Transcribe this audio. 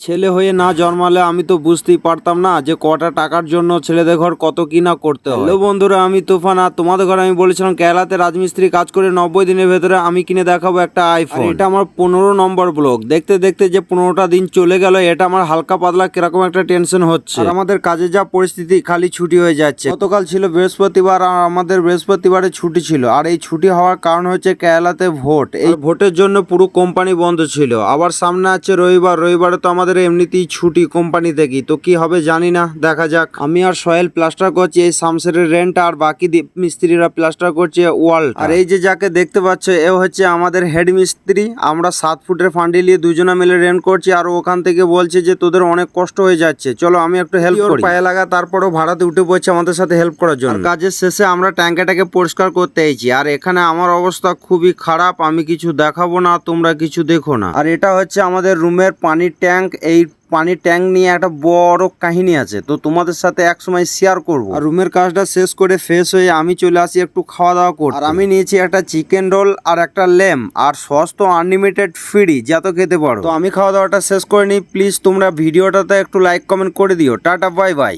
ছেলে হয়ে না জন্মালে আমি তো বুঝতেই পারতাম না যে কটা টাকার জন্য ছেলেদের ঘর কত কি না করতে হয়। হ্যালো বন্ধুরা, আমি তুফান। আর তোমাদের ঘরে আমি বলেছিলাম কেরালাতে রাজমিস্ত্রি কাজ করে 90 দিনের ভেতরে আমি কিনে দেখাবো একটা আইফোন। এটা আমার 15 নম্বর ব্লগ। দেখতে দেখতে যে 15টা দিন চলে গেল, এটা আমার হালকা পাতলা কিরকম একটা টেনশন হচ্ছে। আর আমাদের কাজে যা পরিস্থিতি, খালি ছুটি হয়ে যাচ্ছে। গতকাল ছিল বৃহস্পতিবার আর আমাদের বৃহস্পতিবারে ছুটি ছিল। আর এই ছুটি হওয়ার কারণ হচ্ছে কেরালাতে ভোট। এই ভোটের জন্য পুরো কোম্পানি বন্ধ ছিল। আবার সামনে আছে রবিবার। রবিবারে তো আমাদের এমনিতেই ছুটি কোম্পানি থেকে, তো কি হবে জানি না, দেখা যাক। আমি আর সোহেল প্লাস্টার করছি এই শামসেরের রেন্ট, আর বাকি মিস্ত্রিরা প্লাস্টার করছে ওয়াল। আর এই যে যাকে দেখতে পাচ্ছ, এ হচ্ছে আমাদের হেড মিস্ত্রি। আমরা 7 ফুটের ফান্ডি নিয়ে দুজনে মিলে রেন্ট করছি। আর ওখান থেকে বলছে যে তোদের অনেক কষ্ট হয়ে যাচ্ছে, চলো আমি একটু হেল্প করি। পায়ে লাগা, তারপরেও ভাড়াতে উঠে পড়ছে আমাদের সাথে হেল্প করার জন্য। কাজের শেষে আমরা ট্যাঙ্কেটাকে পরিষ্কার করতে এসেছি। আর এখানে আমার অবস্থা খুবই খারাপ, আমি কিছু দেখাবো না, তোমরা কিছু দেখো না। আর এটা হচ্ছে আমাদের রুমের পানির ট্যাঙ্ক। এই পানির ট্যাঙ্ক নিয়ে একটা বড় কাহিনী আছে, তো তোমাদের সাথে এক সময় শেয়ার করব। আর রুমের কাজটা শেষ করে ফ্রেশ হয়ে আমি চলে আসি একটু খাওয়া দাওয়া করতে। আর আমি নিয়েছি একটা চিকেন রোল আর একটা লেম, আর সস তো আনলিমিটেড ফ্রি, যত খেতে পারো। তো আমি খাওয়া দাওয়াটা শেষ করে নিই। প্লিজ তোমরা ভিডিওটাতে একটু লাইক কমেন্ট করে দিও। Tata, bye bye.